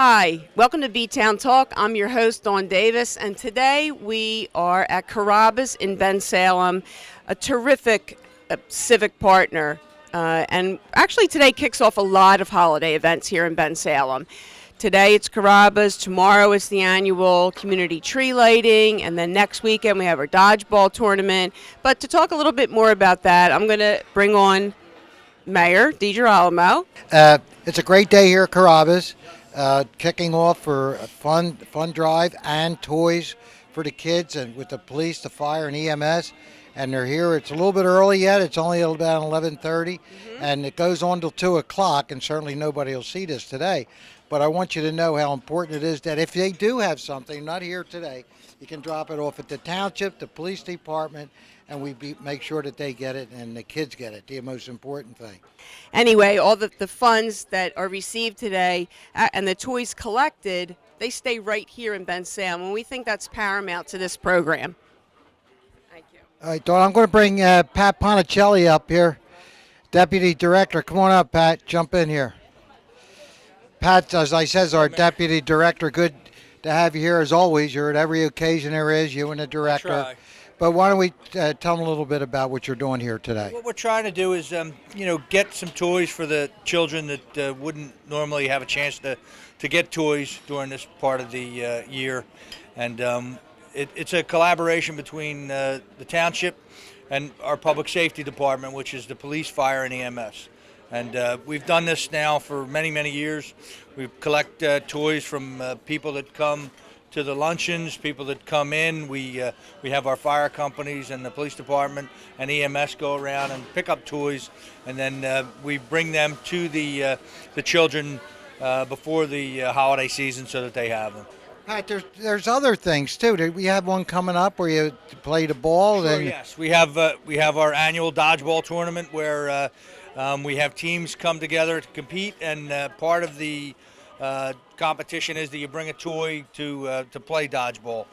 Hi, welcome to B-Town Talk. I'm your host, Dawn Davis, and today we are at Carrabbas in Bensalem, a terrific civic partner. And actually today kicks off a lot of holiday events here in Bensalem. Today it's Carrabbas, tomorrow is the annual community tree lighting, and then next weekend we have our dodgeball tournament. But to talk a little bit more about that, I'm going to bring on Mayor DiGirolamo. It's a great day here at Carrabbas. Kicking off for a fun drive and toys for the kids and with the police, the fire, and EMS. And they're here. It's a little bit early yet. It's only about 11:30, and it goes on till 2 o'clock. And certainly nobody will see this today. But I want you to know how important it is that if they do have something not here today, you can drop it off at the Township, the police department, and make sure that they get it and the kids get it. The most important thing. Anyway, all the funds that are received today and the toys collected, they stay right here in Bensalem, and we think that's paramount to this program. Thank you. All right, Dawn, I'm going to bring Pat Ponticelli up here, Deputy Director. Come on up, Pat. Jump in here. Pat, as I said, is our Deputy Director. Good to have you here as always. You're at every occasion there is, you and the Director. But why don't we tell them a little bit about what you're doing here today? What we're trying to do is, get some toys for the children that wouldn't normally have a chance to get toys during this part of the year. And it's a collaboration between the Township and our Public Safety Department, which is the police, fire, and EMS. And we've done this now for many, many years. We collect toys from people that come to the luncheons, people that come in. We have our fire companies and the police department and EMS go around and pick up toys, and then we bring them to the children before the holiday season so that they have them. Pat, there's other things too. We have one coming up where you play the ball. Sure, yes, we have our annual dodgeball tournament where we have teams come together to compete, and part of the competition is that you bring a toy to play dodgeball.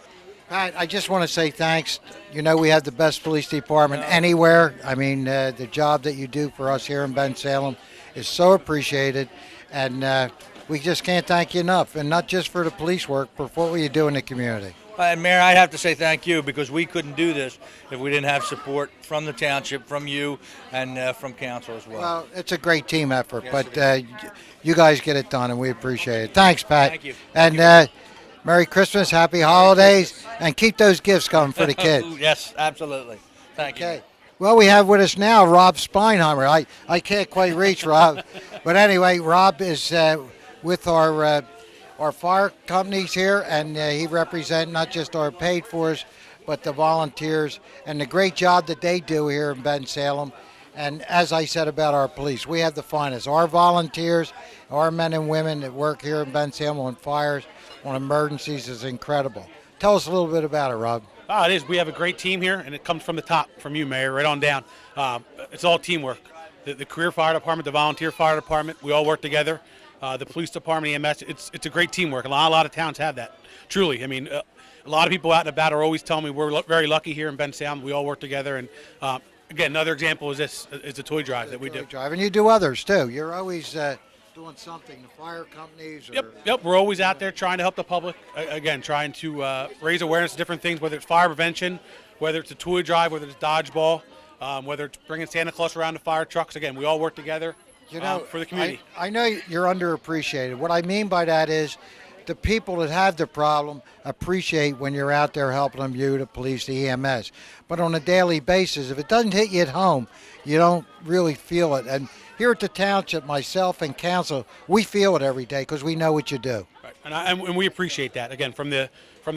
Pat, I just want to say thanks. You know, we have the best police department anywhere. I mean, the job that you do for us here in Bensalem is so appreciated, and we just can't thank you enough. And not just for the police work, but for what you do in the community. And Mayor, I'd have to say thank you, because we couldn't do this if we didn't have support from the Township, from you, and from council as well. Well, it's a great team effort, but you guys get it done, and we appreciate it. Thanks, Pat. Thank you. And Merry Christmas, Happy Holidays, and keep those gifts coming for the kids. Yes, absolutely. Thank you. Okay. Well, we have with us now Rob Spinehammer. I can't quite reach Rob, but anyway, Rob is with our fire companies here, and he represents not just our paid force, but the volunteers and the great job that they do here in Bensalem. And as I said about our police, we have the finest. Our volunteers, our men and women that work here in Bensalem on fires, on emergencies is incredible. Tell us a little bit about it, Rob. It is. We have a great team here, and it comes from the top, from you, Mayor, right on down. It's all teamwork. The career fire department, the volunteer fire department, we all work together. The police department, EMS, it's a great teamwork. A lot of towns have that, truly. I mean, a lot of people out and about are always telling me we're very lucky here in Bensalem. We all work together. And again, another example is the toy drive that we do. Drive, and you do others too. You're always doing something, the fire companies. Or... Yep. We're always out there trying to help the public. Again, trying to raise awareness of different things, whether it's fire prevention, whether it's a toy drive, whether it's dodgeball, whether it's bringing Santa Claus around the fire trucks. Again, we all work together. You know, for the community. I know you're underappreciated. What I mean by that is the people that have the problem appreciate when you're out there helping them, you, the police, the EMS. But on a daily basis, if it doesn't hit you at home, you don't really feel it. And here at the Township, myself and council, we feel it every day because we know what you do. Right. And we appreciate that. Again, from the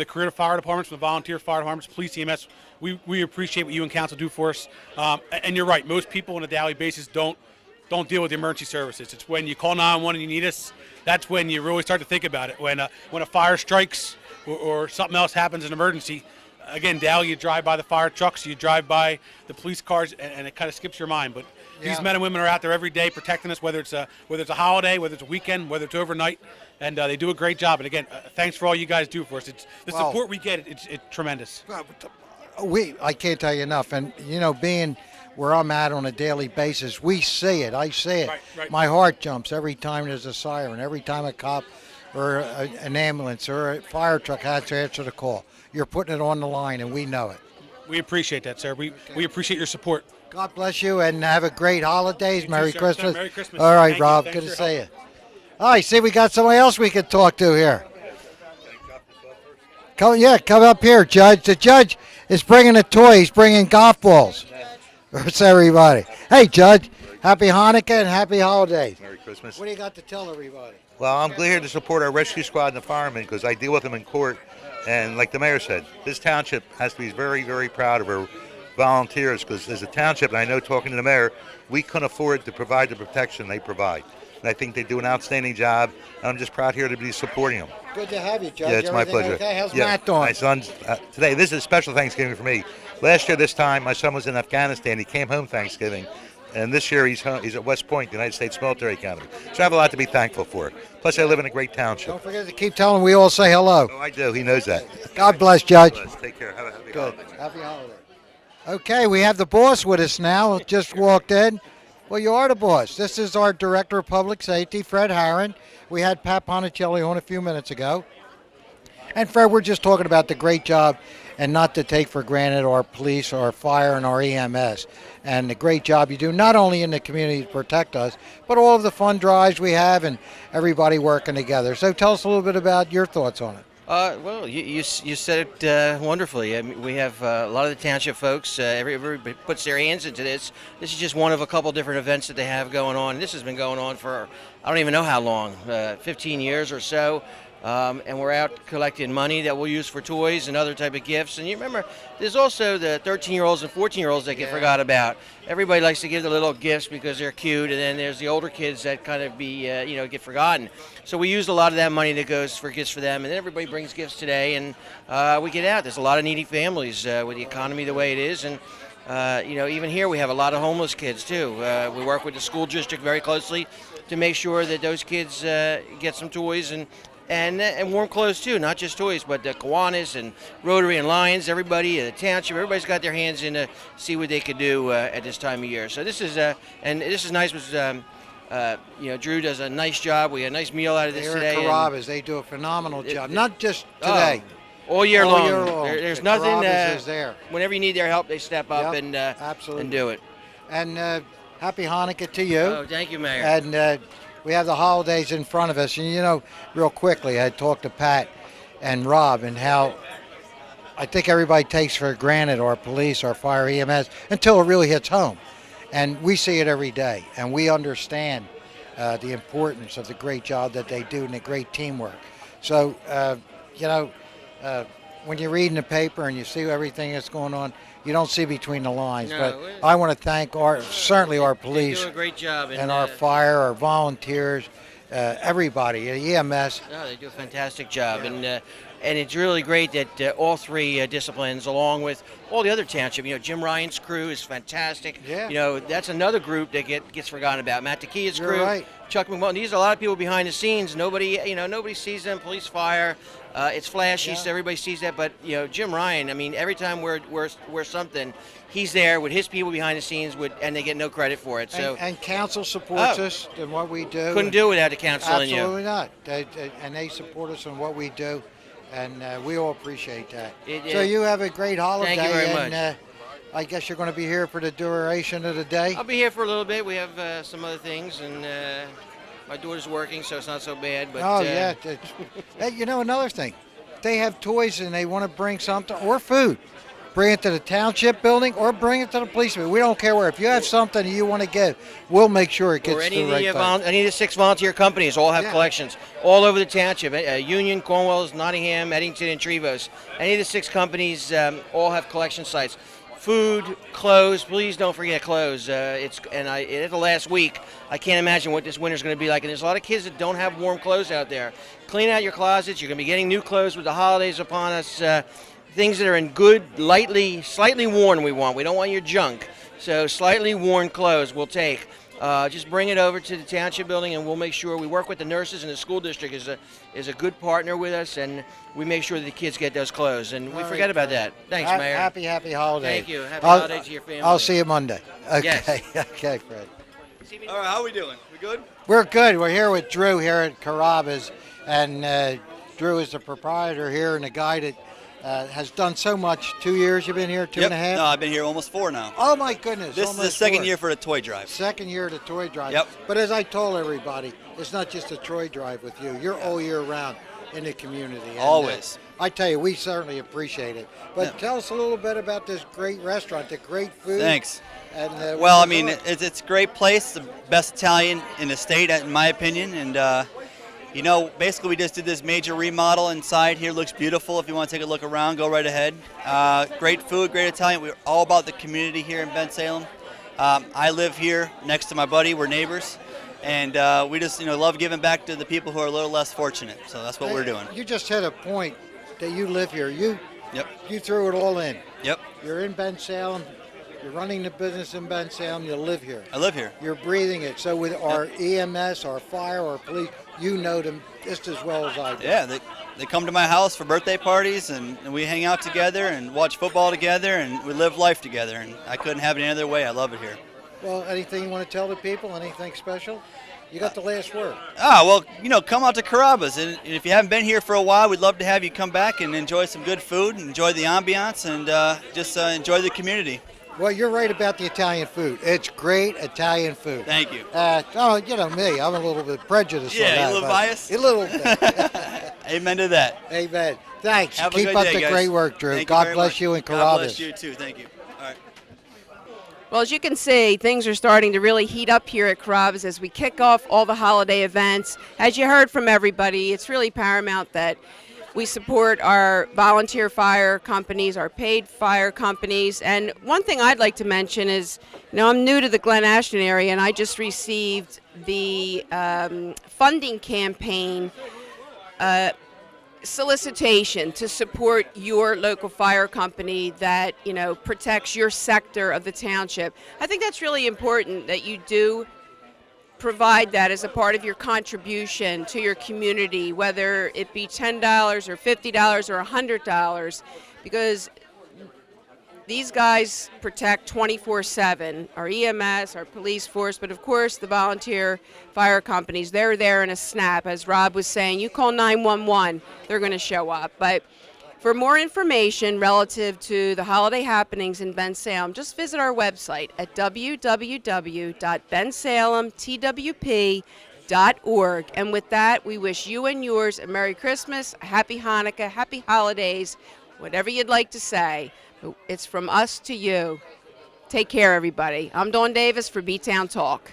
career fire departments, from the volunteer fire departments, police, EMS, we appreciate what you and council do for us. And you're right, most people on a daily basis don't deal with the emergency services. It's when you call 911 and you need us, that's when you really start to think about it. When a fire strikes or something else happens, an emergency, again, daily you drive by the fire trucks, you drive by the police cars, and it kind of skips your mind. But these men and women are out there every day protecting us, whether it's a holiday, whether it's a weekend, whether it's overnight, and they do a great job. And again, thanks for all you guys do for us. The support we get, it's tremendous. I can't tell you enough. And, being where I'm at on a daily basis, we see it. I see it. Right. My heart jumps every time there's a siren, every time a cop or an ambulance or a fire truck has to answer the call. You're putting it on the line, and we know it. We appreciate that, sir. We appreciate your support. God bless you, and have a great holidays. You Merry too, sir. Christmas. Merry Christmas. All right, Thank you. Rob. Thanks Good to for see your you. All right, see, we got somebody else we could talk to here. Come up here, Judge. The judge is bringing a toy. He's bringing golf balls. Where's everybody? Hey, Judge. Happy Hanukkah and happy holidays. Merry Christmas. What do you got to tell everybody? Well, I'm here to support our rescue squad and the firemen because I deal with them in court. And like the mayor said, this township has to be very, very proud of our volunteers because as a township, and I know talking to the mayor, we couldn't afford to provide the protection they provide. And I think they do an outstanding job. And I'm just proud here to be supporting them. Good to have you, Judge. Yeah, it's my Everything pleasure. Okay? How's Yeah, Matt doing? my son's today. This is a special Thanksgiving for me. Last year this time, my son was in Afghanistan. He came home Thanksgiving. And this year he's at West Point, the United States Military Academy. So I have a lot to be thankful for. Plus, I live in a great township. Don't forget to keep telling we all say hello. Oh, I do. He knows that. God bless, Judge. Take care. Have a happy Good. holiday. Happy holiday. Okay, we have the boss with us now. Just walked in. Well, you are the boss. This is our Director of Public Safety, Fred Herman. We had Pat Ponticelli on a few minutes ago. And Fred, we're just talking about the great job and not to take for granted our police, our fire, and our EMS. And the great job you do not only in the community to protect us, but all of the fun drives we have and everybody working together. So tell us a little bit about your thoughts on it. Well, you said it wonderfully. I mean, we have a lot of the township folks. Everybody puts their hands into this. This is just one of a couple different events that they have going on. This has been going on for I don't even know how long, 15 years or so. And we're out collecting money that we'll use for toys and other type of gifts. And you remember, there's also the 13-year-olds and 14-year-olds that get forgot about. Everybody likes to give the little gifts because they're cute, and then there's the older kids that kind of get forgotten. So we use a lot of that money that goes for gifts for them, and then everybody brings gifts today, and we get out. There's a lot of needy families with the economy the way it is, and even here we have a lot of homeless kids too. We work with the school district very closely to make sure that those kids get some toys and warm clothes too, not just toys, but the Kiwanis and Rotary and Lions, everybody, the township, everybody's got their hands in to see what they could do at this time of year. So this is nice. Drew does a nice job. We had a nice meal out of this today. Carrabbas, they do a phenomenal job. Not just today. All year All long. year long. There's The nothing. Carrabbas is there. Whenever you need their help, they step up Yep, and absolutely. do it. And happy Hanukkah to you. Oh, thank you, Mayor. And we have the holidays in front of us. And, real quickly, I talked to Pat and Rob and how I think everybody takes for granted our police, our fire, EMS, until it really hits home. And we see it every day. And we understand the importance of the great job that they do and the great teamwork. So, when you read in the paper and you see everything that's going on, you don't see between the lines. No, but I want to thank certainly our They police do a great job. and our fire, our volunteers, everybody, the EMS. No, they do a fantastic job, and it's really great that all three disciplines, along with all the other township, Jim Ryan's crew is fantastic. Yeah. That's another group that gets forgotten about. Matt Takia's You're crew, right. Chuck McMullen. These are a lot of people behind the scenes. Nobody sees them. Police, fire. It's flashy, so everybody sees that. But Jim Ryan. I mean, every time we're something, he's there with his people behind the scenes, and they get no credit for it. So And council supports us in what we do. couldn't do it without the council and you. Absolutely not. And they support us in what we do, and we all appreciate that. So you have a great holiday. Thank you very and, much. I guess you're going to be here for the duration of the day. I'll be here for a little bit. We have some other things, and my daughter's working, so it's not so bad. But Yeah. Hey, another thing. They have toys and they want to bring something or food. Bring it to the township building or bring it to the police building. We don't care where. If you have something you want to give, we'll make sure it gets or to the right place. any of the 6 volunteer companies all have collections all over the township. Union, Cornwalls, Nottingham, Eddington, and Trevose. Any of the 6 companies all have collection sites. Food, clothes. Please don't forget clothes. It's the last week. I can't imagine what this winter's going to be like. And there's a lot of kids that don't have warm clothes out there. Clean out your closets. You're going to be getting new clothes with the holidays upon us. Things that are in good, slightly worn. We don't want your junk. So slightly worn clothes we'll take. Just bring it over to the township building, and we'll make sure we work with the nurses, and the school district is a good partner with us, and we make sure that the kids get those clothes, and we forget about that. Thanks, Mayor. Happy holiday. Thank you. Happy holiday to your family. I'll see you Monday. Okay. Yes. Okay, Fred. All right, how are we doing? We good? We're good. We're here with Drew here at Carrabbas, And Drew is the proprietor here and the guy that has done so much. 2 years you've been here, two and a half? No, I've been here almost 4 now. Oh my goodness. This is the almost second 4. year for the toy drive. Second year of the toy drive. Yep. But as I told everybody, it's not just a toy drive with you. You're all year round in the community. And, Always. I tell you, we certainly appreciate it. But Yeah. tell us a little bit about this great restaurant, the great food. Thanks. And, Well, I what's mean, on? it's a great place, the best Italian in the state, in my opinion. And, you know, basically we just did this major remodel inside here. Looks beautiful. If you want to take a look around, go right ahead. Great food, great Italian. We're all about the community here in Bensalem. I live here next to my buddy. We're neighbors. And we just, love giving back to the people who are a little less fortunate. So that's what we're doing. You just hit a point that you live here. Yep. You threw it all in. Yep. You're in Bensalem. You're running the business in Bensalem. You live here. I live here. You're breathing it. So with our EMS, our fire, our police, you know them just as well as I do. Yeah, they come to my house for birthday parties, and we hang out together and watch football together, and we live life together. And I couldn't have it any other way. I love it here. Well, anything you want to tell the people? Anything special? You got the last word. Well, come out to Carrabbas. And if you haven't been here for a while, we'd love to have you come back and enjoy some good food, enjoy the ambiance, and just enjoy the community. Well, you're right about the Italian food. It's great Italian food. Thank you. You know me. I'm a little bit prejudiced on Yeah, that. you a little but- biased? A little bit. Amen to that. Amen. Thanks. Have a Keep good up day, the guys. great work, Drew. Thank God very bless much. you and God Carrabbas. bless you, too. Thank you. All right. Well, as you can see, things are starting to really heat up here at Carrabbas as we kick off all the holiday events. As you heard from everybody, it's really paramount that we support our volunteer fire companies, our paid fire companies. And one thing I'd like to mention is, I'm new to the Glen Ashton area, and I just received the funding campaign solicitation to support your local fire company that protects your sector of the township. I think that's really important that you do provide that as a part of your contribution to your community, whether it be $10 or $50 or $100, because these guys protect 24/7, our EMS, our police force, but of course the volunteer fire companies, they're there in a snap. As Rob was saying, you call 911, they're going to show up. But for more information relative to the holiday happenings in Bensalem, just visit our website at www.bensalemtwp.org. And with that, we wish you and yours a Merry Christmas, a Happy Hanukkah, Happy Holidays, whatever you'd like to say. It's from us to you. Take care, everybody. I'm Dawn Davis for B-Town Talk.